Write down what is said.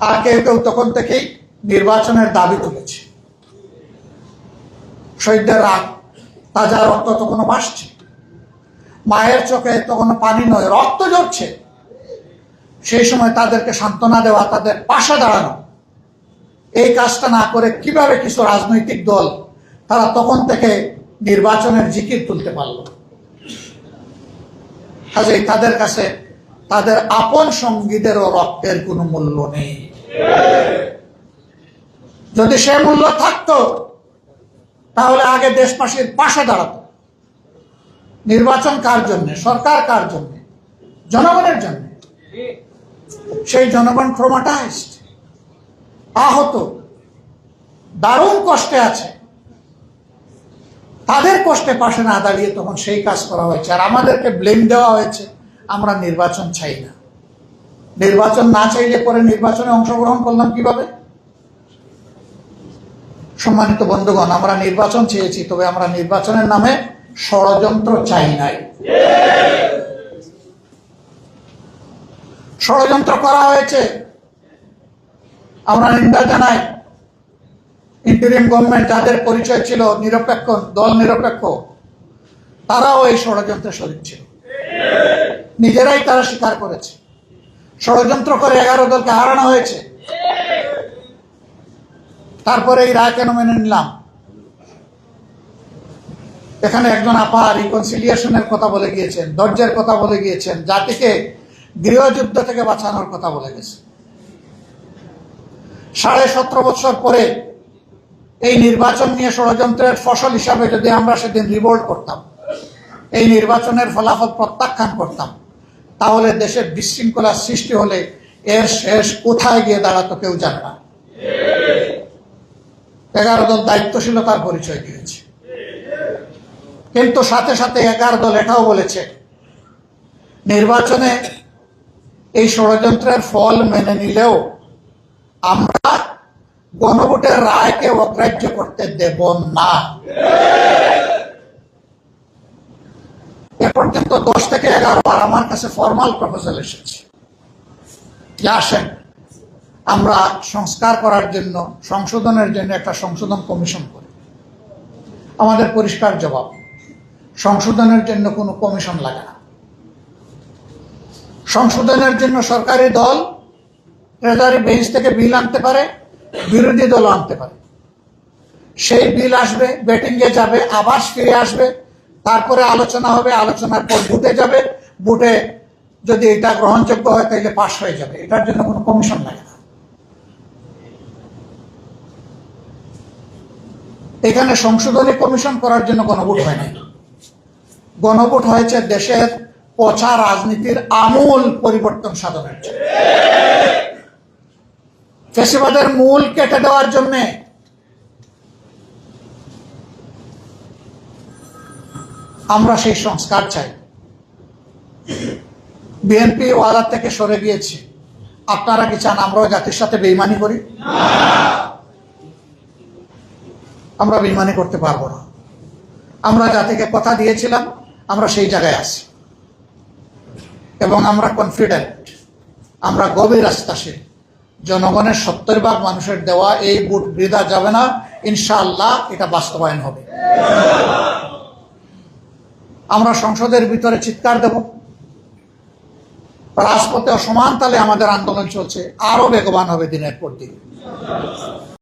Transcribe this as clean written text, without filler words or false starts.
আর কেউ কেউ তখন থেকেই নির্বাচনের দাবি তুলেছে। শহীদদের রাগ, তাজা রক্ত তখনও ভাসছে, মায়ের চোখে তখনও পানি নয়, রক্ত ঝরছে। সেই সময় তাদেরকে সান্ত্বনা দেওয়া, তাদের পাশে দাঁড়ানো, এই কাজটা না করে কিভাবে কিছু রাজনৈতিক দল তারা তখন থেকে নির্বাচনের জিকির তুলতে পারল? কাজেই তাদের কাছে তাদের আপন সঙ্গীদেরও রক্তের কোনো মূল্য নেই। যদি সে মূল্য থাকতো তাহলে আগে দেশবাসীর পাশে দাঁড়াতো। নির্বাচন কার জন্য? সরকার কার জন্য? জনগণের জন্য। সেই জনগণ ট্রমাটাইজড, আহত, দারুণ কষ্টে আছে। তাদের কষ্টে পাশে না দাঁড়িয়ে তখন সেই কাজ করা হয়েছে, আর আমাদেরকে ব্লেম দেওয়া হয়েছে আমরা নির্বাচন চাই না। নির্বাচন না চাইলে পরে নির্বাচনে অংশগ্রহণ করলাম কিভাবে? সম্মানিত বন্ধুগণ, আমরা নির্বাচন চেয়েছি, তবে আমরা নির্বাচনের নামে ষড়যন্ত্র চাই নাই। ষড়যন্ত্র করা হয়েছে, আমরা নিন্দা জানাই। ইন্টারিম গভর্নমেন্ট যাদের পরিচয় ছিল নিরপেক্ষ, দল নিরপেক্ষ, তারাও এই ষড়যন্ত্রে শরীক ছিল। নিজেরাই তারা স্বীকার করেছে ষড়যন্ত্র করে 11 দলকে হারানো হয়েছে। তারপরে এই রায় কেন মেনে নিলাম? এখানে একজন আপা রিকনসিলিয়েশনের কথা বলে গিয়েছেন, ধৈর্যের কথা বলে গিয়েছেন, জাতিকে গৃহযুদ্ধ থেকে বাঁচানোর কথা বলে গেছে। 17.5 বছর পরে এই নির্বাচন নিয়ে ষড়যন্ত্রের ফসল হিসাবে যদি আমরা সেদিন রিভোল্ট করতাম, এই নির্বাচনের ফলাফল প্রত্যাখ্যান করতাম, তাহলে দেশের বিশৃঙ্খলার সৃষ্টি হলে এর শেষ কোথায় গিয়ে দাঁড়াতো কেউ জানে না। 11 দল দায়িত্বশীলতার পরিচয় দিয়েছে, কিন্তু সাথে সাথে 11 দল এটাও বলেছে নির্বাচনে এই ষড়যন্ত্রের ফল মেনে নিলেও আমরা গণভোটের রায়কে অগ্রাহ্য করতে দেব না। এ পর্যন্ত 10 থেকে 11 বার আমার কাছে ফরমাল প্রপোজাল এসেছে যে আসেন আমরা সংস্কার করার জন্য, সংশোধনের জন্য একটা সংশোধন কমিশন করি। আমাদের পরিষ্কার জবাব, সংশোধনের জন্য কোনো কমিশন লাগে না। সংশোধনের জন্য সরকারি দল ট্রেজারি বেঞ্চ থেকে বিল আনতে পারে, বিরোধী দল আনতে পারে। সেই বিল আসবে, ব্যাটিংয়ে যাবে, আবার ফিরে আসবে, তারপরে আলোচনা হবে, আলোচনার পর ভোটে যাবে, ভোটে যদি এটা গ্রহণযোগ্য হয় তাহলে পাশ হয়ে যাবে। এটার জন্য কোনো কমিশন লাগে না। এখানে সংশোধনী কমিশন করার জন্য গণভোট হয় নাই। গণভোট হয়েছে দেশের পচা রাজনীতির আমূল পরিবর্তন সাধনের জন্য, ফ্যাসিবাদের মূল কেটে দেওয়ার জন্য। আমরা সেই সংস্কার চাই। বিএনপি ওয়াদার থেকে সরে গিয়েছে। আপনারা কি চান আমরাও জাতির সাথে বেইমানি করি? আমরা বেইমানি করতে পারবো না। আমরা জাতিকে কথা দিয়েছিলাম, আমরা সেই জায়গায় আছি এবং আমরা কনফিডেন্ট, আমরা গভীর আস্থাশীল জনগণের 70% মানুষের দেওয়া এই ভোট বৃথা যাবে না। ইনশাআল্লাহ এটা বাস্তবায়ন হবে। আমরা সংসদের ভিতরে চিৎকার দেব, রাজপথে সমান তালে আমাদের আন্দোলন চলছে, আরো বেগবান হবে দিনের পর দিন।